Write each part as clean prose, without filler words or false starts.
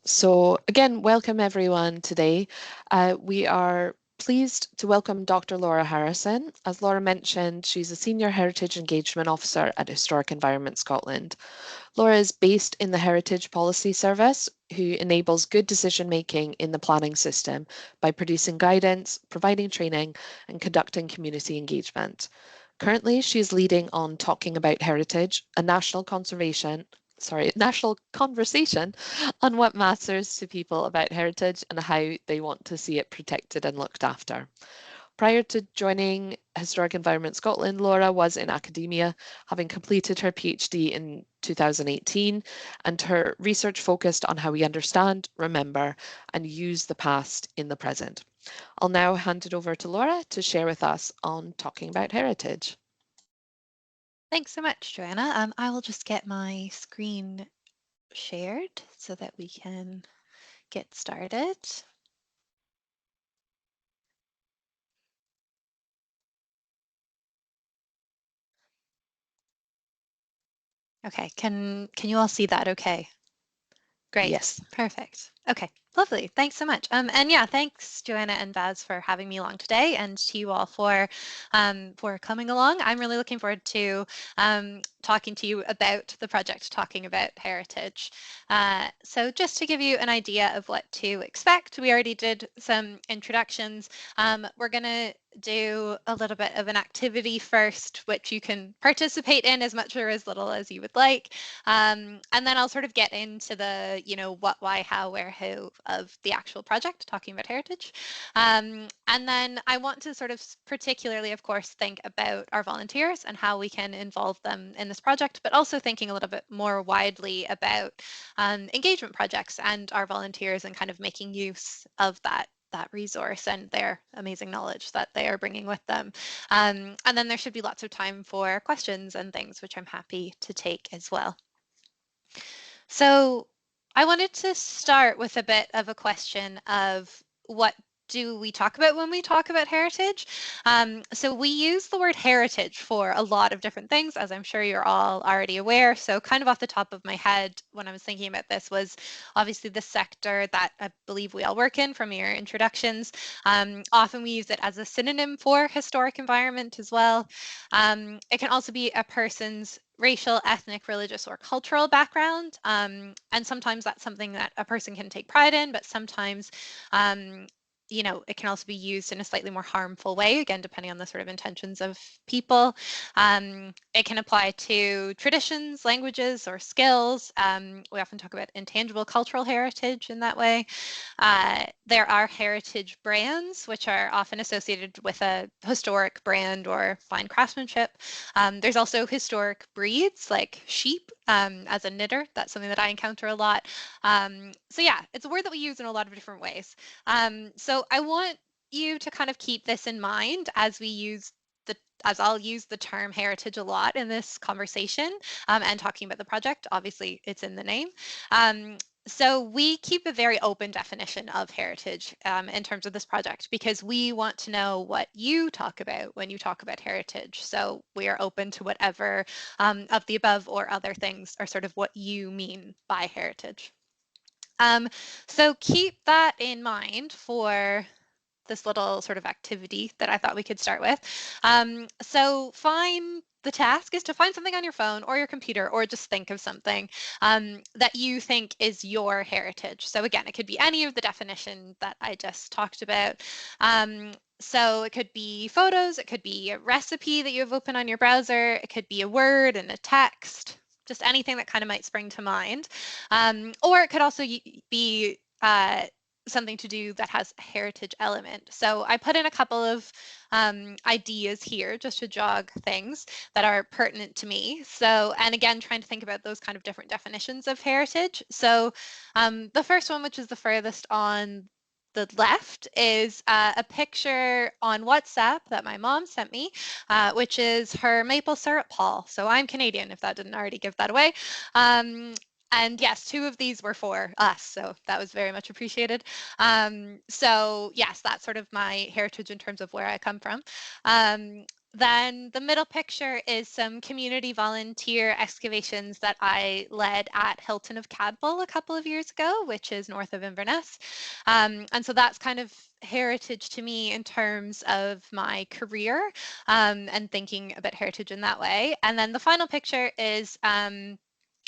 So again, welcome everyone today. We are pleased to welcome Dr. Laura Harrison. As Laura mentioned, she's a Senior Heritage Engagement Officer at Historic Environment Scotland. Laura is based in the Heritage Policy Service, who enables good decision making in the planning system by producing guidance, providing training, and conducting community engagement. Currently, she is leading on Talking About Heritage, a national conversation on what matters to people about heritage and how they want to see it protected and looked after. Prior to joining Historic Environment Scotland, Laura was in academia, having completed her PhD in 2018, and her research focused on how we understand, remember, and use the past in the present. I'll now hand it over to Laura to share with us on talking about heritage. Thanks so much, Joanna. I will just get my screen shared so that we can get started. Okay, can you all see that okay? Great, Yes. perfect. Okay, lovely. Thanks so much. And yeah, thanks Joanna and Baz for having me along today, and to you all for coming along. I'm really looking forward to talking to you about the project, talking about heritage. So just to give you an idea of what to expect, we already did some introductions. We're going to do a little bit of an activity first, which you can participate in as much or as little as you would like. And then I'll sort of get into the, what, why, how, where, who of the actual project, talking about heritage. And then I want to sort of particularly, of course, think about our volunteers and how we can involve them in this project, but also thinking a little bit more widely about engagement projects and our volunteers and kind of making use of that resource and their amazing knowledge that they are bringing with them. And then there should be lots of time for questions and things, which I'm happy to take as well. So I wanted to start with a bit of a question of what do we talk about when we talk about heritage? So we use the word heritage for a lot of different things, as I'm sure you're all already aware. So kind of off the top of my head, when I was thinking about this was obviously the sector that I believe we all work in from your introductions. Often we use it as a synonym for historic environment as well. It can also be a person's racial, ethnic, religious, or cultural background. And sometimes that's something that a person can take pride in, but sometimes it can also be used in a slightly more harmful way, again, depending on the sort of intentions of people. It can apply to traditions, languages, or skills. We often talk about intangible cultural heritage in that way. There are heritage brands, which are often associated with a historic brand or fine craftsmanship. There's also historic breeds like sheep as a knitter. That's something that I encounter a lot. So yeah, it's a word that we use in a lot of different ways. So I want you to kind of keep this in mind as I'll use the term heritage a lot in this conversation and talking about the project. Obviously, it's in the name. So we keep a very open definition of heritage in terms of this project because we want to know what you talk about when you talk about heritage. So we are open to whatever of the above or other things are sort of what you mean by heritage. So keep that in mind for this little sort of activity that I thought we could start with. So the task is to find something on your phone or your computer or just think of something that you think is your heritage. So again, it could be any of the definition that I just talked about. So it could be photos, it could be a recipe that you have open on your browser, it could be a word and a text, just anything that kind of might spring to mind. Or it could also be something to do that has a heritage element. So I put in a couple of ideas here just to jog things that are pertinent to me. So, and again, trying to think about those kind of different definitions of heritage. So the first one, which is the furthest on the left, is a picture on WhatsApp that my mom sent me, which is her maple syrup Paul. So I'm Canadian, if that didn't already give that away. And yes, two of these were for us, so that was very much appreciated. So yes, that's sort of my heritage in terms of where I come from. Then the middle picture is some community volunteer excavations that I led at Hilton of Cadwell a couple of years ago, which is north of Inverness. And so that's kind of heritage to me in terms of my career, and thinking about heritage in that way. And then the final picture is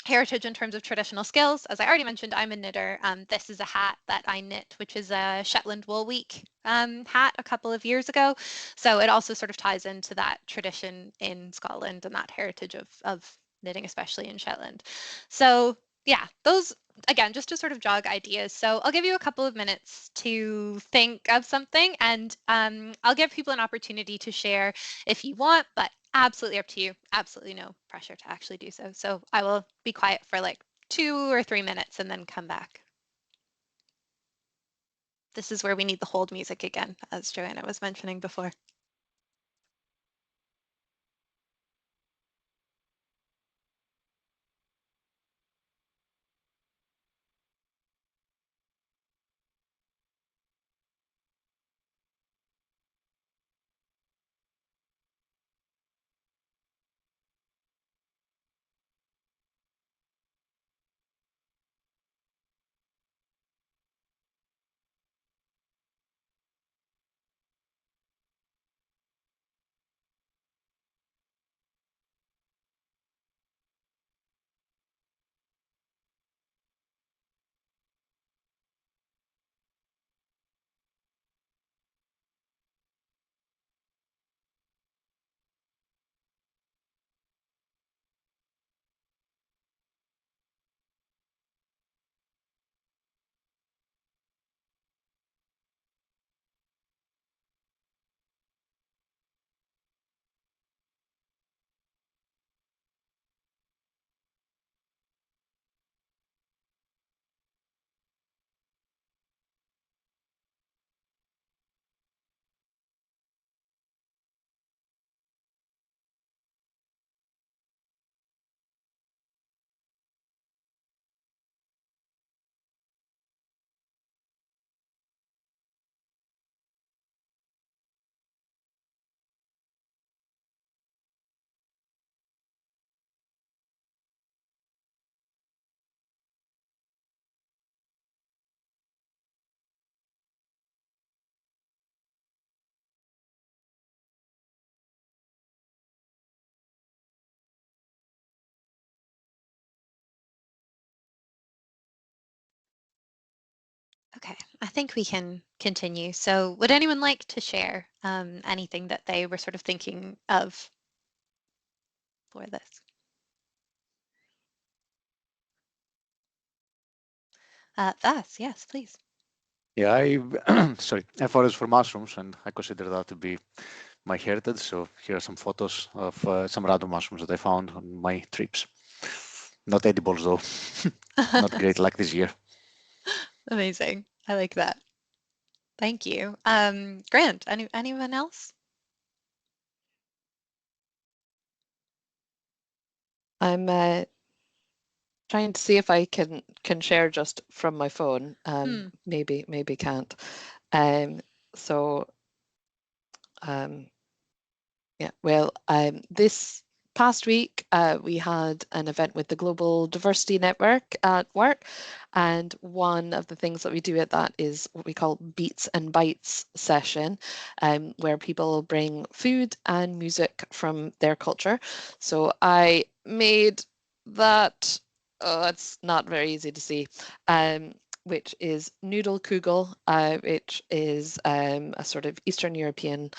heritage in terms of traditional skills. As I already mentioned, I'm a knitter. This is a hat that I knit, which is a Shetland Wool Week hat a couple of years ago. So it also sort of ties into that tradition in Scotland and that heritage of knitting, especially in Shetland. So yeah, those again, just to sort of jog ideas. So I'll give you a couple of minutes to think of something, and I'll give people an opportunity to share if you want, but absolutely up to you. Absolutely no pressure to actually do so. So I will be quiet for like 2 or 3 minutes and then come back. This is where we need the hold music again, as Joanna was mentioning before. Okay, I think we can continue. So would anyone like to share anything that they were sort of thinking of for this? Vas, yes, please. Yeah, sorry, I foraged for mushrooms, and I consider that to be my heritage. So here are some photos of some random mushrooms that I found on my trips. Not edibles though. Not great luck this year. Amazing. I like that. Thank you. Grant, anyone else? I'm trying to see if I can share just from my phone. Maybe can't. Um, so yeah, well, this past week we had an event with the Global Diversity Network at work, and one of the things that we do at that is what we call Beats and Bites session, where people bring food and music from their culture. So I made that. Oh, it's not very easy to see. Which is noodle kugel, which is a sort of Eastern European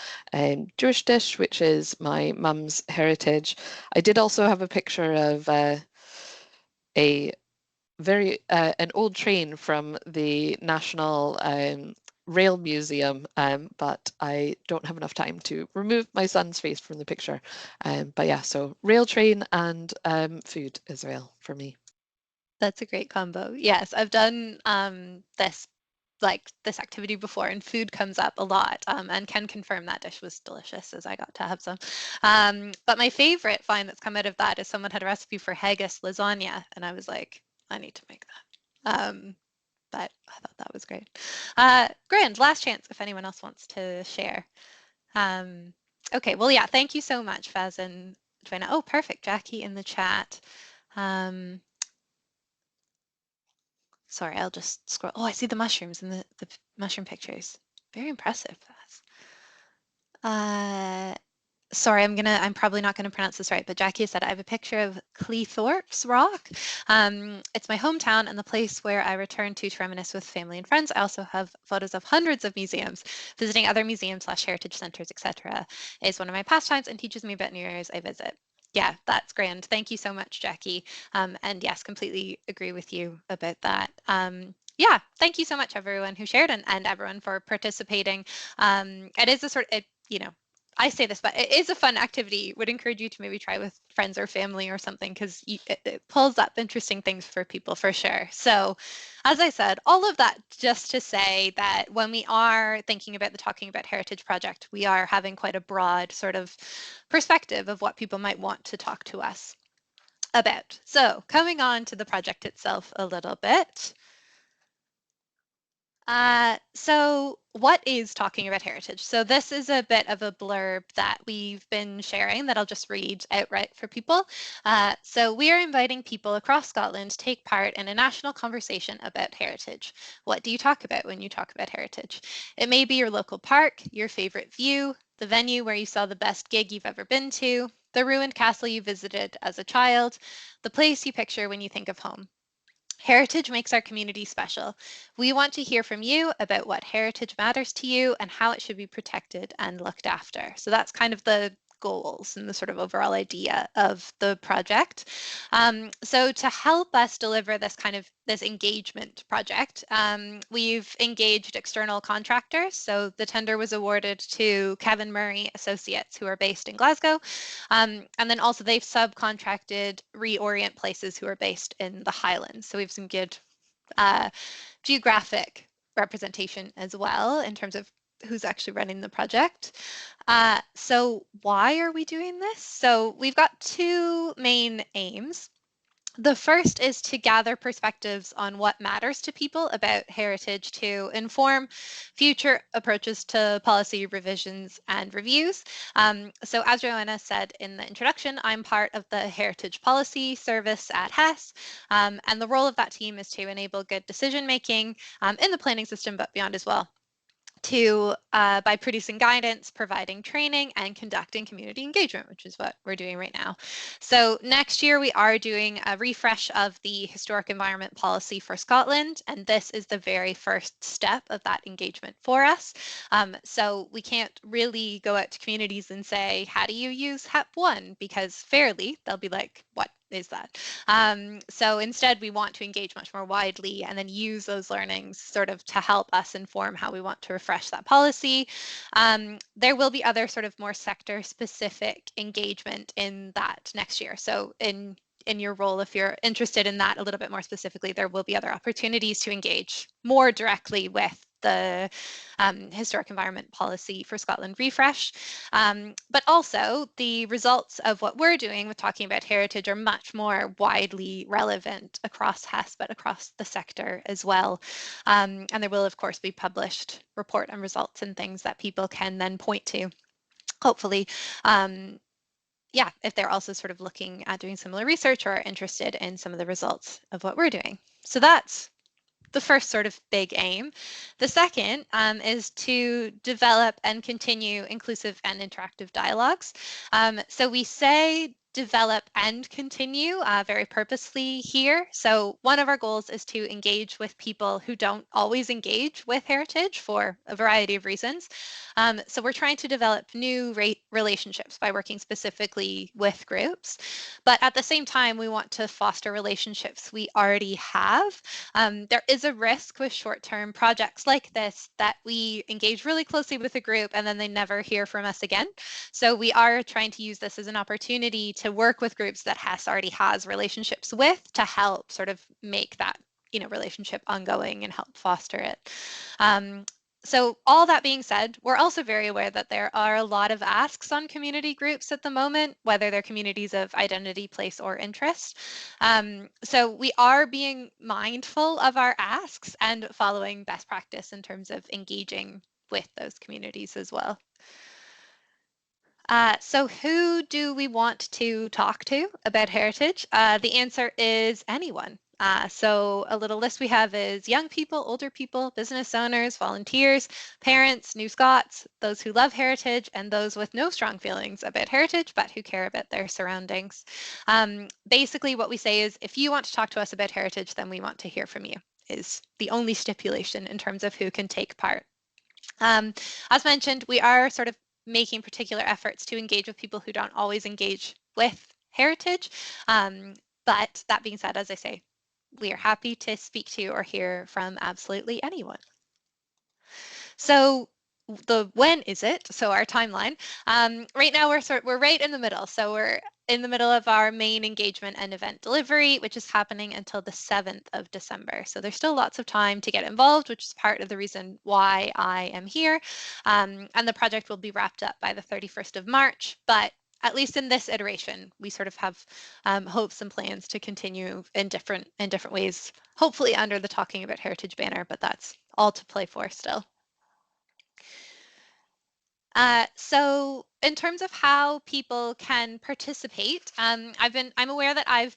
Jewish dish, which is my mum's heritage. I did also have a picture of a an old train from the National Rail Museum, but I don't have enough time to remove my son's face from the picture. But yeah, so rail train and food as well for me. That's a great combo. Yes, I've done this activity before, and food comes up a lot, and can confirm that dish was delicious as I got to have some. But my favorite find that's come out of that is someone had a recipe for haggis lasagna, and I was like, I need to make that. But I thought that was great. Grand, last chance if anyone else wants to share. Um, Okay, well, yeah, thank you so much, Faz and Joanna. Oh, perfect, Jackie in the chat. Sorry, I'll just scroll. Oh, I see the mushrooms and the mushroom pictures. Very impressive, Faz. Sorry, I'm probably not going to pronounce this right, but Jackie said I have a picture of Cleethorpes Rock. It's my hometown and the place where I return to reminisce with family and friends. I also have photos of hundreds of museums. Visiting other museums / heritage centers, etc., is one of my pastimes and teaches me about new areas I visit. Yeah, that's grand. Thank you so much, Jackie. And yes, completely agree with you about that. Yeah, thank you so much, everyone who shared and everyone for participating. It is a sort of, I say this, but it is a fun activity. Would encourage you to maybe try with friends or family or something because it pulls up interesting things for people for sure. So, as I said, all of that just to say that when we are thinking about the Talking About Heritage project, we are having quite a broad sort of perspective of what people might want to talk to us about. So, coming on to the project itself a little bit. So what is Talking About Heritage? So this is a bit of a blurb that we've been sharing that I'll just read outright for people. So we are inviting people across Scotland to take part in a national conversation about heritage. What do you talk about when you talk about heritage? It may be your local park, your favorite view, the venue where you saw the best gig you've ever been to, the ruined castle you visited as a child, the place you picture when you think of home. Heritage makes our community special. We want to hear from you about what heritage matters to you and how it should be protected and looked after. So that's kind of the goals and the sort of overall idea of the project. So to help us deliver this engagement project, we've engaged external contractors. So the tender was awarded to Kevin Murray Associates, who are based in Glasgow. And then also they've subcontracted Reorient Places, who are based in the Highlands. So we have some good geographic representation as well in terms of who's actually running the project. So why are we doing this? So we've got two main aims. The first is to gather perspectives on what matters to people about heritage to inform future approaches to policy revisions and reviews. So as Joanna said in the introduction, I'm part of the Heritage Policy Service at HES, and the role of that team is to enable good decision making in the planning system, but beyond as well by producing guidance, providing training, and conducting community engagement, which is what we're doing right now. So next year we are doing a refresh of the historic environment policy for Scotland, and this is the very first step of that engagement for us. So we can't really go out to communities and say, how do you use HEP 1? Because fairly, they'll be like, what is that? So instead, we want to engage much more widely and then use those learnings sort of to help us inform how we want to refresh that policy. There will be other sort of more sector specific engagement in that next year. So in your role, if you're interested in that a little bit more specifically, there will be other opportunities to engage more directly with the historic environment policy for Scotland refresh. But also the results of what we're doing with talking about heritage are much more widely relevant across HES, but across the sector as well. And there will, of course, be published report and results and things that people can then point to, hopefully. Yeah, if they're also sort of looking at doing similar research or are interested in some of the results of what we're doing. So that's the first sort of big aim. The second is to develop and continue inclusive and interactive dialogues. So we say develop and continue very purposely here. So one of our goals is to engage with people who don't always engage with heritage for a variety of reasons. So we're trying to develop new relationships by working specifically with groups. But at the same time, we want to foster relationships we already have. There is a risk with short-term projects like this that we engage really closely with a group and then they never hear from us again. So we are trying to use this as an opportunity to work with groups that HES already has relationships with to help sort of make that relationship ongoing and help foster it. So all that being said, we're also very aware that there are a lot of asks on community groups at the moment, whether they're communities of identity, place, or interest. So we are being mindful of our asks and following best practice in terms of engaging with those communities as well. So who do we want to talk to about heritage? The answer is anyone. So a little list we have is young people, older people, business owners, volunteers, parents, new Scots, those who love heritage, and those with no strong feelings about heritage, but who care about their surroundings. Basically, what we say is if you want to talk to us about heritage, then we want to hear from you, is the only stipulation in terms of who can take part. As mentioned, we are sort of making particular efforts to engage with people who don't always engage with heritage. But that being said, as I say, we are happy to speak to or hear from absolutely anyone. So the when is it? So our timeline. Right now we're right in the middle. So we're in the middle of our main engagement and event delivery, which is happening until the 7th of December. So there's still lots of time to get involved, which is part of the reason why I am here. And the project will be wrapped up by the 31st of March, but at least in this iteration, we sort of have hopes and plans to continue in different ways, hopefully under the Talking About Heritage banner, but that's all to play for still. So in terms of how people can participate, I'm aware that I'm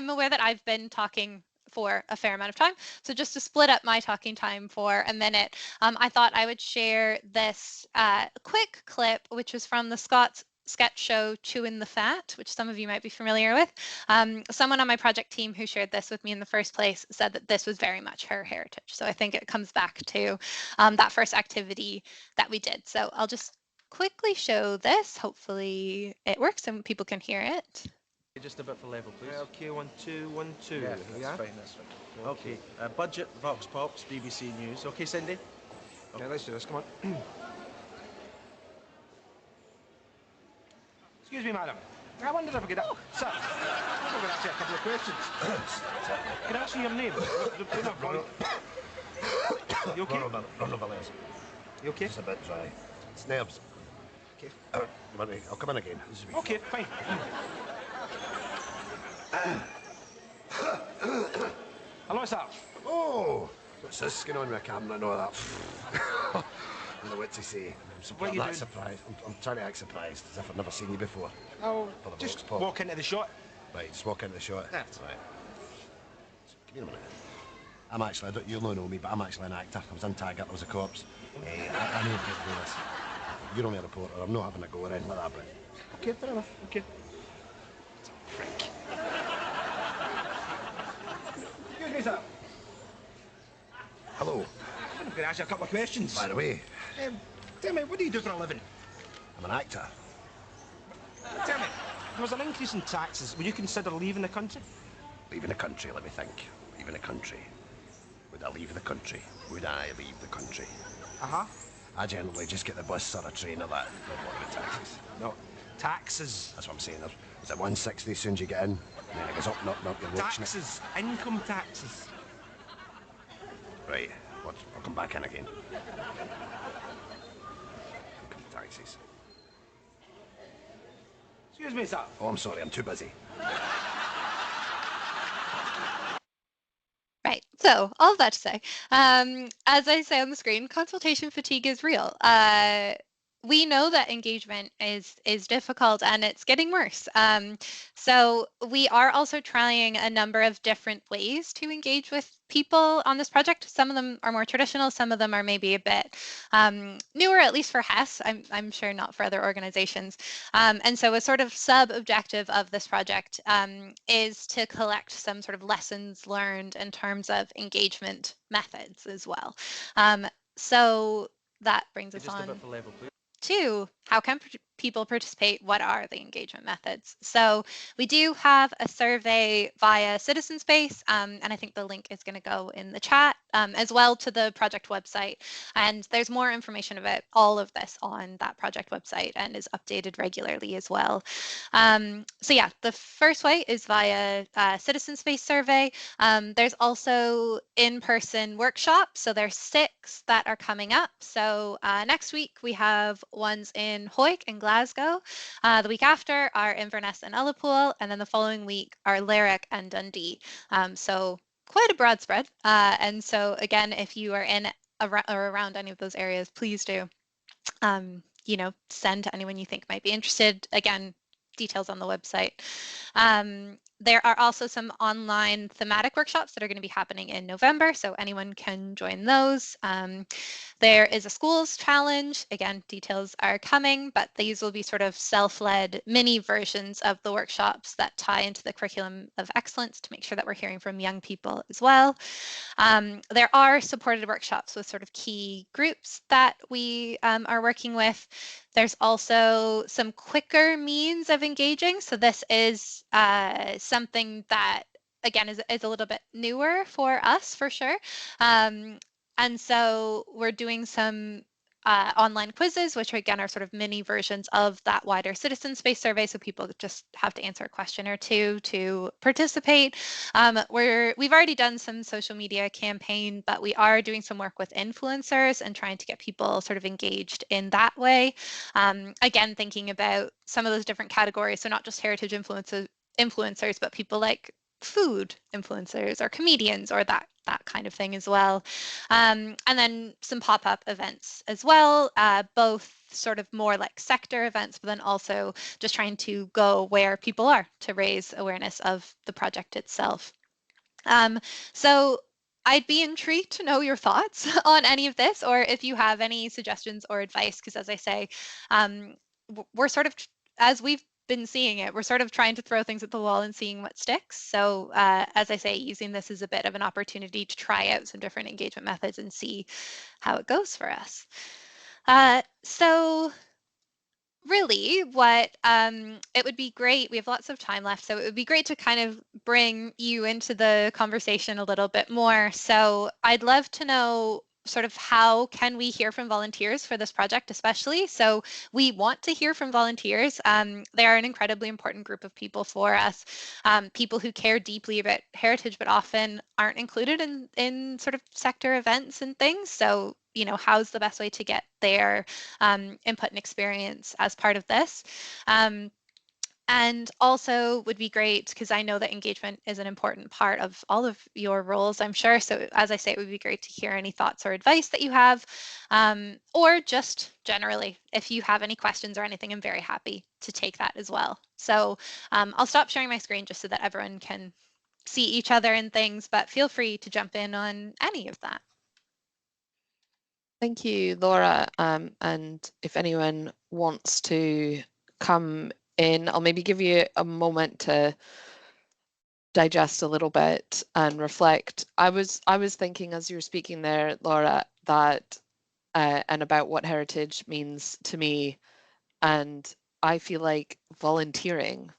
aware that I've been talking for a fair amount of time. So just to split up my talking time for a minute, I thought I would share this quick clip, which was from the Scots sketch show Chewin' the Fat, which some of you might be familiar with. Someone on my project team who shared this with me in the first place said that this was very much her heritage. So I think it comes back to that first activity that we did. So I'll just quickly show this. Hopefully it works and people can hear it. Just a bit for level, please. Okay, 1, 2, 1, 2. Yeah, that's fine, that's fine. Okay, budget, Vox Pops, BBC News. Okay, Cindy? Yeah, let's do this, come on. Excuse me, madam. I wondered if I could... Sir, I'm going to ask you a couple of questions. Can I ask you your name? You okay? Ronald Villiers. You okay? It's a bit dry. It's nerves. Okay. I'll come in again. Okay, fine. Hello, sir. Oh! What's this going on with a camera and all that? I don't know what to say. What are you I'm doing? surprised. I'm trying to act surprised, as if I've never seen you before. Oh, For the just Vox Pop. walk into the shot. Right, just walk into the shot. That's right. Give me a minute. I'm actually, you'll not know me, but I'm actually an actor. I was in Taggart, I was a corpse. I need to get through this. You're only a reporter, I'm not having a go or anything like that, but... Okay, fair enough. Okay. Freak. Excuse me, sir. Hello. I'm going to ask you a couple of questions. By the way, Tell me, what do you do for a living? I'm an actor. Tell me, there was an increase in taxes. Would you consider leaving the country? Leaving the country, let me think. Leaving the country. Would I leave the country? Would I leave the country? Uh-huh. I generally just get the bus or a train or that. Not worry about taxes. No. Taxes. That's what I'm saying. Is it 160 as soon as you get in? And then it goes up and up and up. You're watching it. Taxes. Income taxes. Right. I'll come back in again. Income taxes. Excuse me, sir. Oh, I'm sorry. I'm too busy. Right, so all of that to say, as I say on the screen, consultation fatigue is real. We know that engagement is difficult and it's getting worse. So we are also trying a number of different ways to engage with people on this project. Some of them are more traditional, some of them are maybe a bit newer, at least for HES. I'm sure not for other organizations. And so a sort of sub-objective of this project is to collect some sort of lessons learned in terms of engagement methods as well. So that brings us Just a on bit for level, please. to how can people participate? What are the engagement methods? So we do have a survey via Citizen Space, and I think the link is going to go in the chat as well to the project website. And there's more information about all of this on that project website and is updated regularly as well. So yeah, the first way is via Citizen Space survey. There's also in-person workshops. So there's 6 that are coming up. So next week we have ones in Hawick and Glasgow. The week after are Inverness and Ullapool, and then the following week are Lerwick and Dundee. So quite a broad spread. And so again, if you are in or around any of those areas, please do send to anyone you think might be interested. Again, details on the website. There are also some online thematic workshops that are going to be happening in November, so anyone can join those. There is a schools challenge. Again, details are coming, but these will be sort of self-led mini versions of the workshops that tie into the curriculum of excellence to make sure that we're hearing from young people as well. There are supported workshops with sort of key groups that we are working with. There's also some quicker means of engaging. So this is something that, again, is a little bit newer for us, for sure. And so we're doing some online quizzes, which again are sort of mini versions of that wider citizen space survey. So people just have to answer a question or two to participate. We've already done some social media campaign, but we are doing some work with influencers and trying to get people sort of engaged in that way. Again, thinking about some of those different categories. So not just heritage influencers, but people like food influencers or comedians or that kind of thing as well. And then some pop-up events as well, both sort of more like sector events, but then also just trying to go where people are to raise awareness of the project itself. So I'd be intrigued to know your thoughts on any of this, or if you have any suggestions or advice, because as I say, we're sort of, as we've been seeing it, we're sort of trying to throw things at the wall and seeing what sticks. So as I say, using this as a bit of an opportunity to try out some different engagement methods and see how it goes for us. So really what it would be great, we have lots of time left, so it would be great to kind of bring you into the conversation a little bit more. So I'd love to know sort of how can we hear from volunteers for this project especially. So we want to hear from volunteers. They are an incredibly important group of people for us, people who care deeply about heritage but often aren't included in sort of sector events and things. So how's the best way to get their input and experience as part of this? And also would be great, because I know that engagement is an important part of all of your roles, I'm sure. So as I say, it would be great to hear any thoughts or advice that you have, or just generally, if you have any questions or anything, I'm very happy to take that as well. So I'll stop sharing my screen just so that everyone can see each other and things, but feel free to jump in on any of that. Thank you, Laura. And if anyone wants to come in, I'll maybe give you a moment to digest a little bit and reflect. I was thinking as you were speaking there, Laura, that and about what heritage means to me, and I feel like volunteering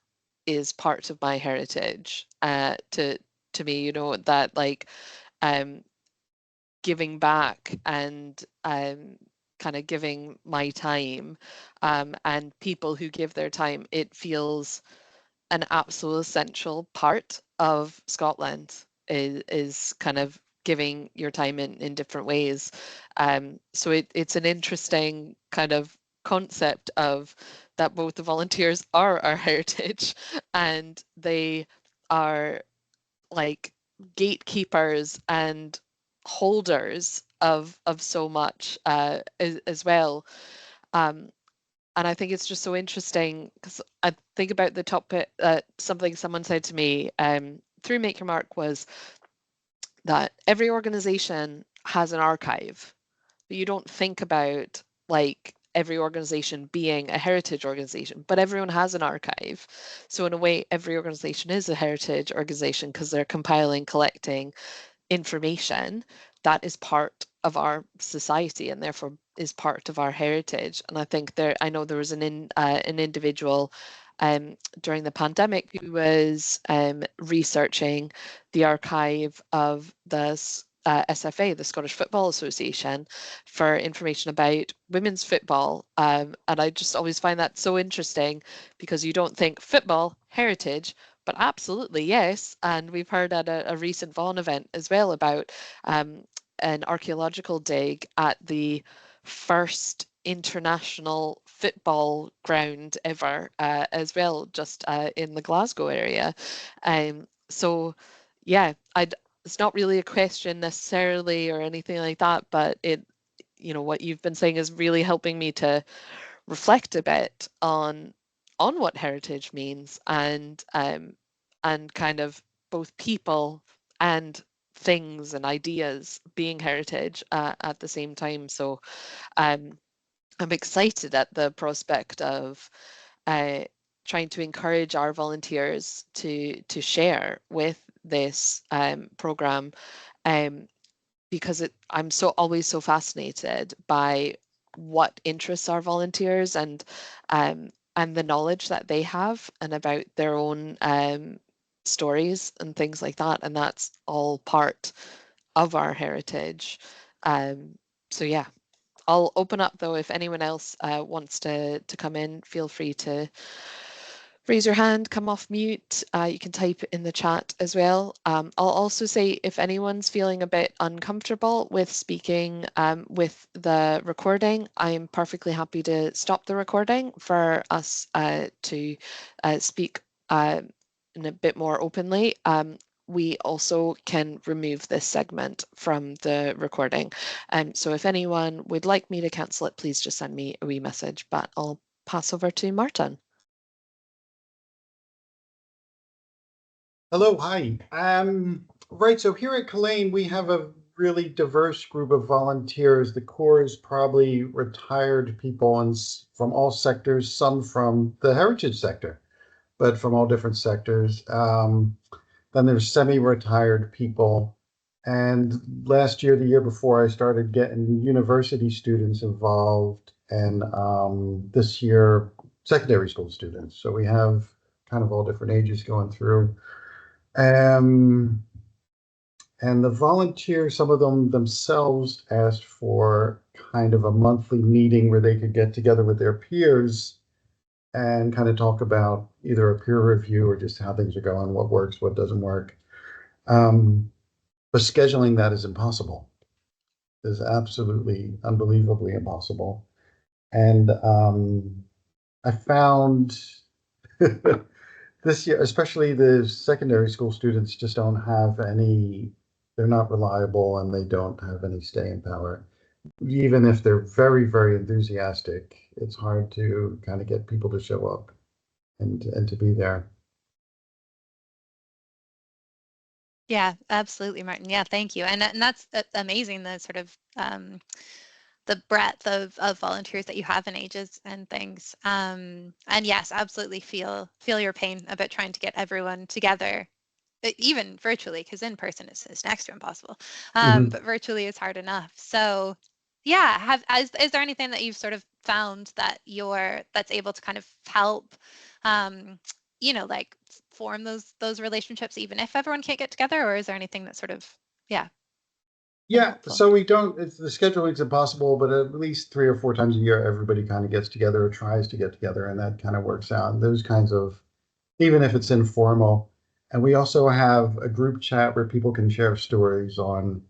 is part of my heritage. To me, that like giving back and kind of giving my time, and people who give their time, it feels an absolute essential part of Scotland is kind of giving your time in different ways. So it's an interesting kind of concept of that both the volunteers are our heritage and they are like gatekeepers and holders of so much as well. And I think it's just so interesting because I think about the topic, something someone said to me through Make Your Mark was that every organization has an archive, but you don't think about like every organization being a heritage organization, but everyone has an archive. So in a way, every organization is a heritage organization because they're compiling, collecting information that is part of our society and therefore is part of our heritage. And I think I know there was an individual during the pandemic who was researching the archive of the SFA, the Scottish Football Association, for information about women's football. And I just always find that so interesting because you don't think football, heritage, but absolutely, yes. And we've heard at a recent Vaughan event as well about an archaeological dig at the first international football ground ever as well, just in the Glasgow area. So yeah, it's not really a question necessarily or anything like that, but you know, what you've been saying is really helping me to reflect a bit on what heritage means, and kind of both people and things and ideas being heritage at the same time. So I'm excited at the prospect of uh, trying to encourage our volunteers to share with this program, um, because I'm always so fascinated by what interests our volunteers, and the knowledge that they have and about their own stories and things like that, and that's all part of our heritage. So yeah, I'll open up though. If anyone else wants to come in, feel free to raise your hand, come off mute. You can type in the chat as well. I'll also say if anyone's feeling a bit uncomfortable with speaking with the recording, I'm perfectly happy to stop the recording for us to speak in a bit more openly. We also can remove this segment from the recording. So if anyone would like me to cancel it, please just send me a wee message, but I'll pass over to Martin. Hello, hi. Right, so here at Culane, we have a really diverse group of volunteers. The core is probably retired people from all sectors, some from the heritage sector, but from all different sectors. Then there's semi-retired people. And last year, the year before, I started getting university students involved, and this year, secondary school students. So we have kind of all different ages going through. And the volunteers, some of them themselves asked for kind of a monthly meeting where they could get together with their peers and kind of talk about either a peer review or just how things are going, what works, what doesn't work. But scheduling that is impossible. Is absolutely unbelievably impossible. And I found this year, especially the secondary school students, just don't have any, they're not reliable and they don't have any staying power. Even if they're very, very enthusiastic, it's hard to kind of get people to show up and to be there. Yeah, absolutely, Martin. Yeah, thank you. And that's amazing, the sort of the breadth of volunteers that you have in ages and things. And yes, absolutely feel your pain about trying to get everyone together, even virtually, because in person it's next to impossible. But virtually is hard enough. So yeah, is there anything that you've sort of found that that's able to kind of help like form those relationships even if everyone can't get together, or is there anything that sort of Yeah, so we don't, the scheduling's impossible, but at least 3 or 4 times a year, everybody kind of gets together or tries to get together, and that kind of works out. And those kinds of, even if it's informal. And we also have a group chat where people can share stories on,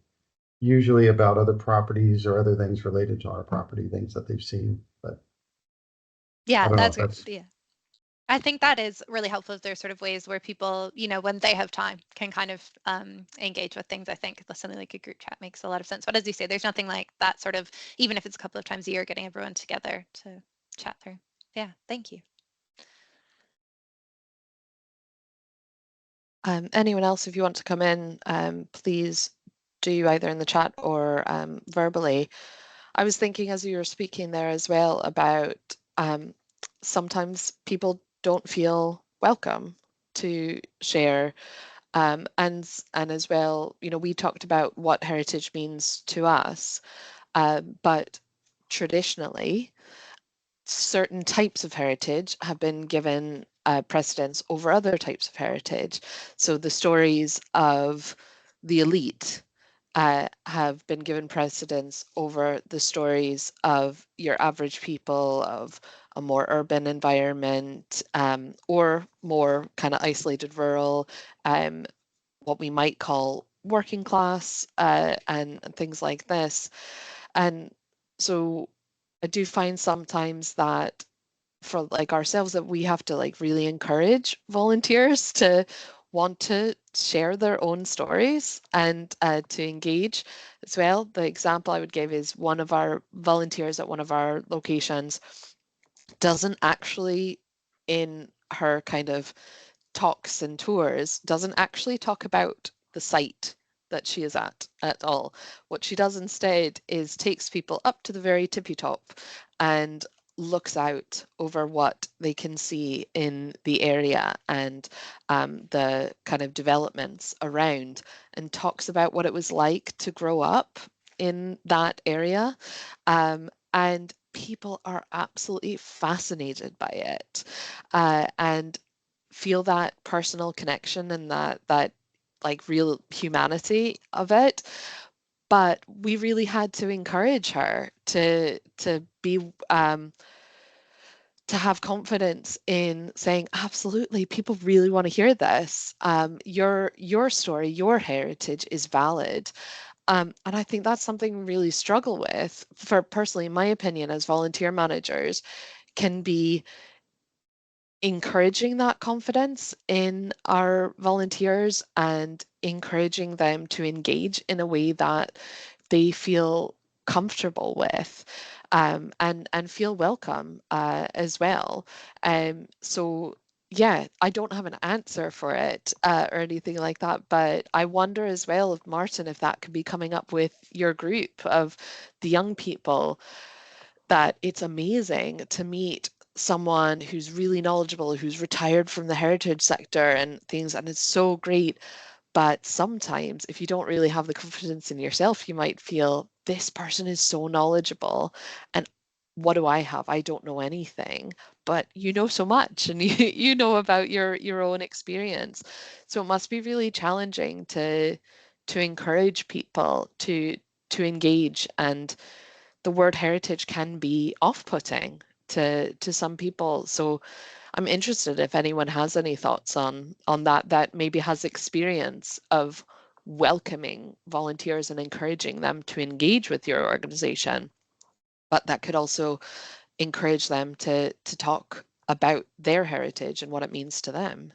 usually about other properties or other things related to our property, things that they've seen. But I don't know if that's that's, yeah. I think that is really helpful if there's sort of ways where people, when they have time, can kind of engage with things. I think something like a group chat makes a lot of sense. But as you say, there's nothing like that sort of, even if it's a couple of times a year, getting everyone together to chat through. Yeah, thank you. Anyone else, if you want to come in, please do either in the chat or verbally. I was thinking as you were speaking there as well about sometimes people don't feel welcome to share, and as well, we talked about what heritage means to us, but traditionally certain types of heritage have been given precedence over other types of heritage. So the stories of the elite have been given precedence over the stories of your average people, of a more urban environment, or more kind of isolated rural, what we might call working class, and things like this. And so I do find sometimes that for like ourselves that we have to like really encourage volunteers to want to share their own stories and to engage as well. The example I would give is one of our volunteers at one of our locations doesn't actually, in her kind of talks and tours, doesn't actually talk about the site that she is at all. What she does instead is takes people up to the very tippy top and looks out over what they can see in the area and the kind of developments around, and talks about what it was like to grow up in that area. And people are absolutely fascinated by it, and feel that personal connection and that like real humanity of it. But we really had to encourage her to be to have confidence in saying, absolutely, people really want to hear this. Your story, your heritage is valid. And I think that's something we really struggle with, for personally, in my opinion, as volunteer managers, can be encouraging that confidence in our volunteers and encouraging them to engage in a way that they feel comfortable with, and feel welcome as well. So yeah, I don't have an answer for it or anything like that, but I wonder as well, if Martin, if that could be coming up with your group of the young people, that it's amazing to meet someone who's really knowledgeable, who's retired from the heritage sector and things, and it's so great. But sometimes, if you don't really have the confidence in yourself, you might feel this person is so knowledgeable, and what do I have? I don't know anything. But you know so much, and you know about your own experience. So it must be really challenging to encourage people to engage, and the word heritage can be off-putting to some people. So I'm interested if anyone has any thoughts on that maybe has experience of welcoming volunteers and encouraging them to engage with your organization, but that could also encourage them to talk about their heritage and what it means to them.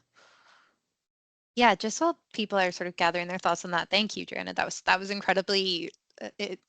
Yeah, just while people are sort of gathering their thoughts on that, thank you, Joanna. That was incredibly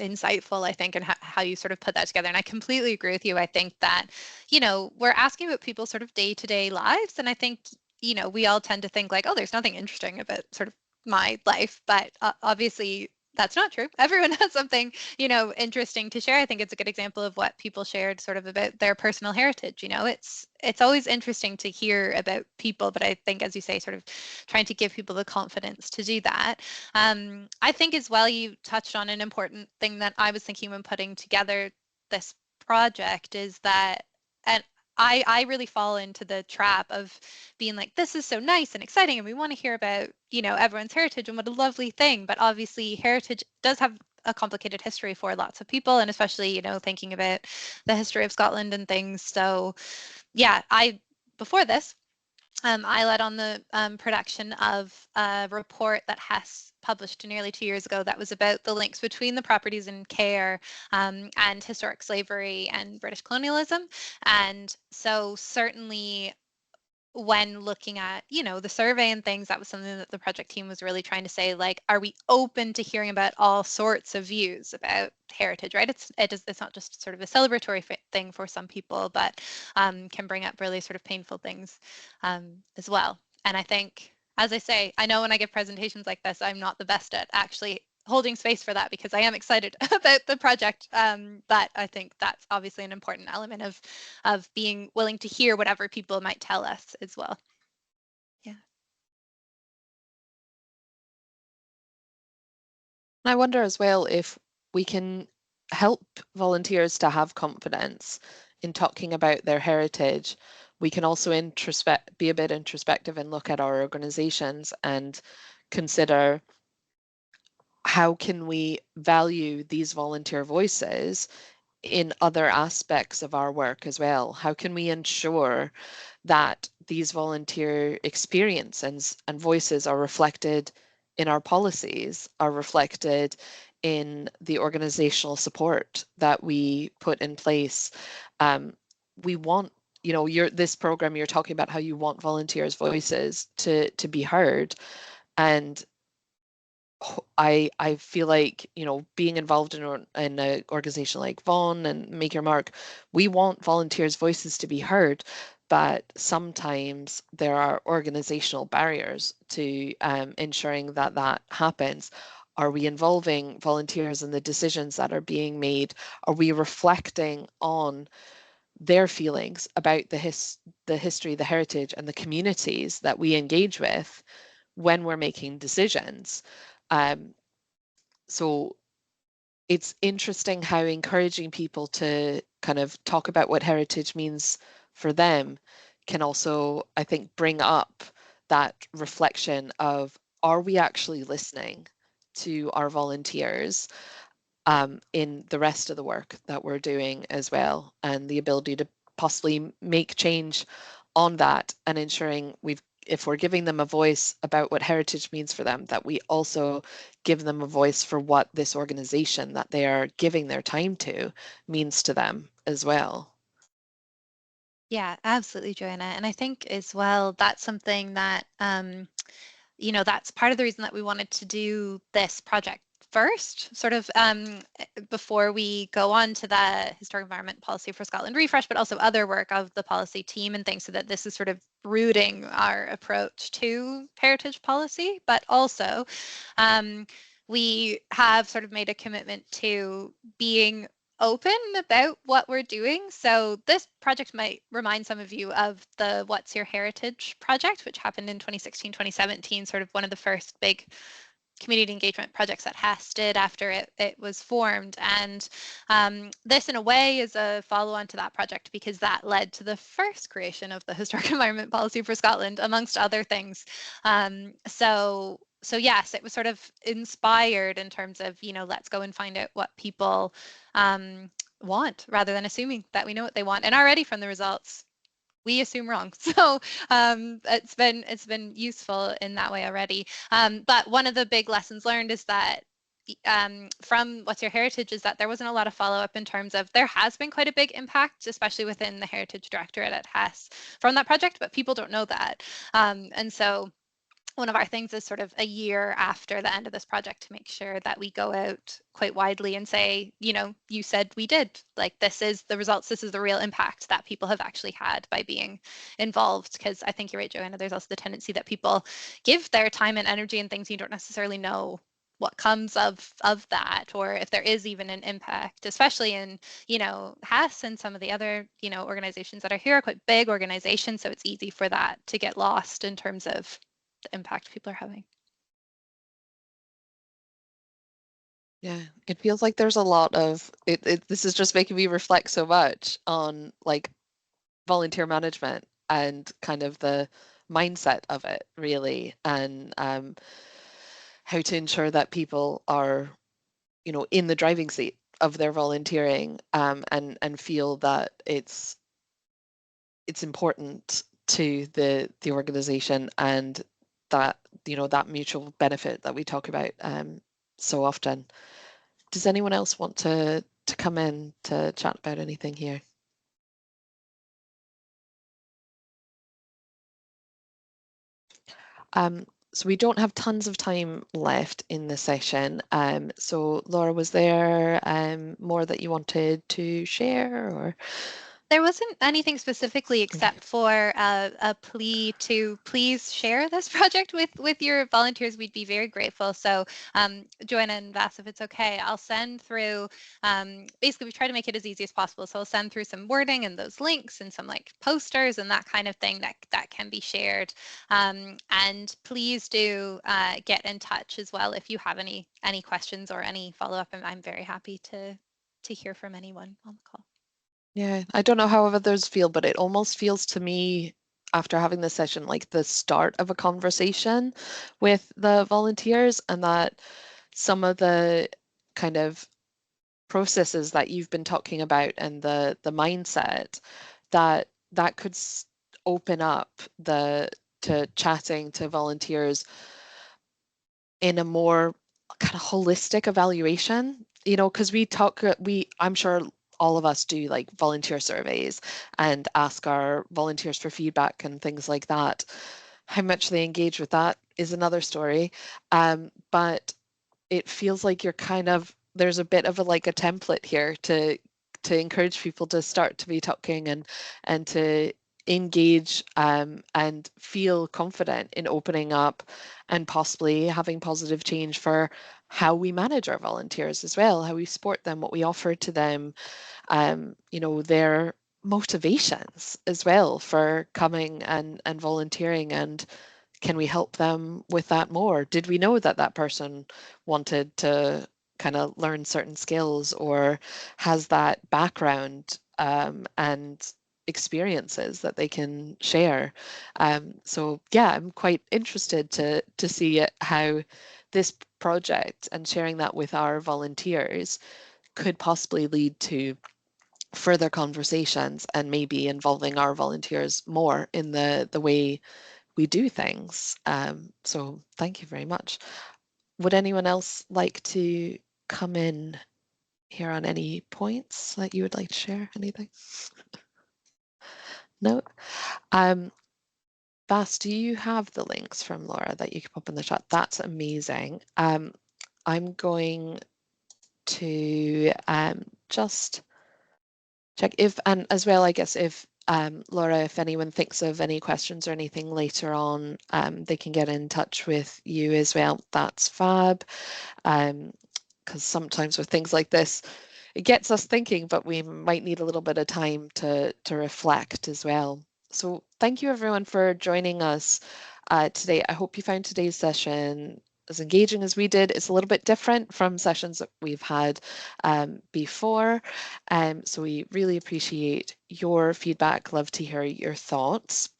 insightful, I think, and how you sort of put that together. And I completely agree with you. I think that, we're asking about people's sort of day-to-day lives, and I think, we all tend to think like, oh, there's nothing interesting about sort of my life, but obviously that's not true. Everyone has something, interesting to share. I think it's a good example of what people shared sort of about their personal heritage. It's always interesting to hear about people, but I think, as you say, sort of trying to give people the confidence to do that. I think as well, you touched on an important thing that I was thinking when putting together this project is that, and I really fall into the trap of being like, this is so nice and exciting, and we want to hear about, everyone's heritage and what a lovely thing. But obviously, heritage does have a complicated history for lots of people, and especially, thinking about the history of Scotland and things. So yeah, before this, I led on the production of a report that Hess published nearly 2 years ago that was about the links between the properties and care and historic slavery and British colonialism. And so certainly when looking at, the survey and things, that was something that the project team was really trying to say, like, are we open to hearing about all sorts of views about heritage, right? It's not just sort of a celebratory thing for some people, but can bring up really sort of painful things as well. And I think, as I say, I know when I give presentations like this, I'm not the best at actually holding space for that, because I am excited about the project. But I think that's obviously an important element of being willing to hear whatever people might tell us as well. Yeah. I wonder as well if we can help volunteers to have confidence in talking about their heritage. We can also be a bit introspective and look at our organizations and consider, how can we value these volunteer voices in other aspects of our work as well? How can we ensure that these volunteer experiences and voices are reflected in our policies, are reflected in the organizational support that we put in place? We want you know, this program, you're talking about how you want volunteers' voices to be heard. And I feel like, you know, being involved in an organization like Vaughan and Make Your Mark, we want volunteers' voices to be heard, but sometimes there are organizational barriers to ensuring that that happens. Are we involving volunteers in the decisions that are being made? Are we reflecting on their feelings about the history, the heritage, and the communities that we engage with when we're making decisions? Um, so it's interesting how encouraging people to kind of talk about what heritage means for them can also, I think, bring up that reflection of, are we actually listening to our volunteers in the rest of the work that we're doing as well, and the ability to possibly make change on that, and ensuring if we're giving them a voice about what heritage means for them, that we also give them a voice for what this organization that they are giving their time to means to them as well. Yeah, absolutely, Joanna. And I think as well, that's something that you know, that's part of the reason that we wanted to do this project first, sort of before we go on to the Historic Environment Policy for Scotland refresh, but also other work of the policy team and things, so that this is sort of rooting our approach to heritage policy. But also, we have sort of made a commitment to being open about what we're doing. So this project might remind some of you of the What's Your Heritage project, which happened in 2016, 2017, sort of one of the first big community engagement projects that Hess did after it was formed. And this, in a way, is a follow-on to that project, because that led to the first creation of the Historic Environment Policy for Scotland, amongst other things. So yes, it was sort of inspired in terms of, you know, let's go and find out what people want, rather than assuming that we know what they want. And already from the results, we assume wrong. So it's been useful in that way already. But one of the big lessons learned is that from What's Your Heritage is that there wasn't a lot of follow-up in terms of, there has been quite a big impact, especially within the Heritage Directorate at Hess from that project, but people don't know that. And so one of our things is sort of a year after the end of this project to make sure that we go out quite widely and say, you know, you said we did, like, this is the results, this is the real impact that people have actually had by being involved. Because I think you're right, Joanna, there's also the tendency that people give their time and energy and things, you don't necessarily know what comes of that, or if there is even an impact, especially in, you know, Hess and some of the other, you know, organizations that are here are quite big organizations, so it's easy for that to get lost in terms of the impact people are having. Yeah, it feels like there's a lot of this is just making me reflect so much on like volunteer management and kind of the mindset of it, really, and how to ensure that people are, you know, in the driving seat of their volunteering, and feel that it's important to the organization, and that, you know, that mutual benefit that we talk about so often. Does anyone else want to come in to chat about anything here? So we don't have tons of time left in the session. So Laura, was there more that you wanted to share, or? There wasn't anything specifically except for a plea to please share this project with your volunteers. We'd be very grateful. So Joanna and Vass, if it's okay, I'll send through, basically we try to make it as easy as possible. So I'll send through some wording and those links and some like posters and that kind of thing that can be shared. And please do get in touch as well if you have any questions or any follow-up. I'm very happy to hear from anyone on the call. Yeah, I don't know how others feel, but it almost feels to me, after having this session, like the start of a conversation with the volunteers, and that some of the kind of processes that you've been talking about and the mindset, that could open up to chatting to volunteers in a more kind of holistic evaluation, you know, because I'm sure all of us do like volunteer surveys and ask our volunteers for feedback and things like that. How much they engage with that is another story. But it feels like you're kind of, there's a bit of a like a template here to encourage people to start to be talking and to engage and feel confident in opening up and possibly having positive change for how we manage our volunteers as well, how we support them, what we offer to them, you know, their motivations as well for coming and volunteering, and can we help them with that more? Did we know that that person wanted to kind of learn certain skills or has that background and experiences that they can share? So yeah, I'm quite interested to see how this project and sharing that with our volunteers could possibly lead to further conversations and maybe involving our volunteers more in the way we do things. So thank you very much. Would anyone else like to come in here on any points that you would like to share? Anything? No? Bas, do you have the links from Laura that you can pop in the chat? That's amazing. I'm going to just check if, and as well, I guess if Laura, if anyone thinks of any questions or anything later on, they can get in touch with you as well. That's fab. Because sometimes with things like this, it gets us thinking, but we might need a little bit of time to reflect as well. So thank you everyone for joining us today. I hope you found today's session as engaging as we did. It's a little bit different from sessions that we've had before. So we really appreciate your feedback. Love to hear your thoughts.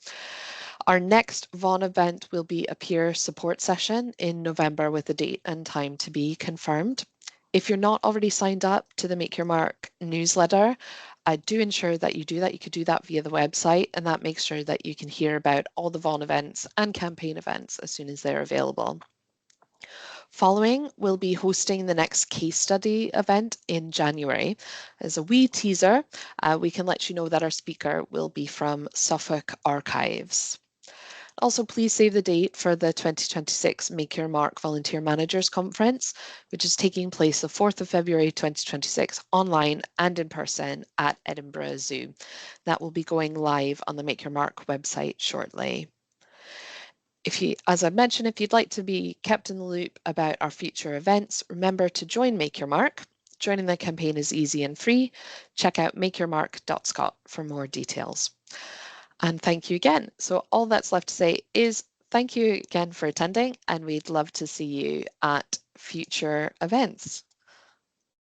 Our next Vaughan event will be a peer support session in November with a date and time to be confirmed. If you're not already signed up to the Make Your Mark newsletter, do ensure that you do that. You could do that via the website, and that makes sure that you can hear about all the Vaughan events and campaign events as soon as they're available. Following, we'll be hosting the next case study event in January. As a wee teaser, we can let you know that our speaker will be from Suffolk Archives. Also, please save the date for the 2026 Make Your Mark Volunteer Managers Conference, which is taking place the 4th of February 2026 online and in person at Edinburgh Zoo. That will be going live on the Make Your Mark website shortly. If you, as I mentioned, if you'd like to be kept in the loop about our future events, remember to join Make Your Mark. Joining the campaign is easy and free. Check out makeyourmark.scot for more details. And thank you again. So all that's left to say is thank you again for attending, and we'd love to see you at future events.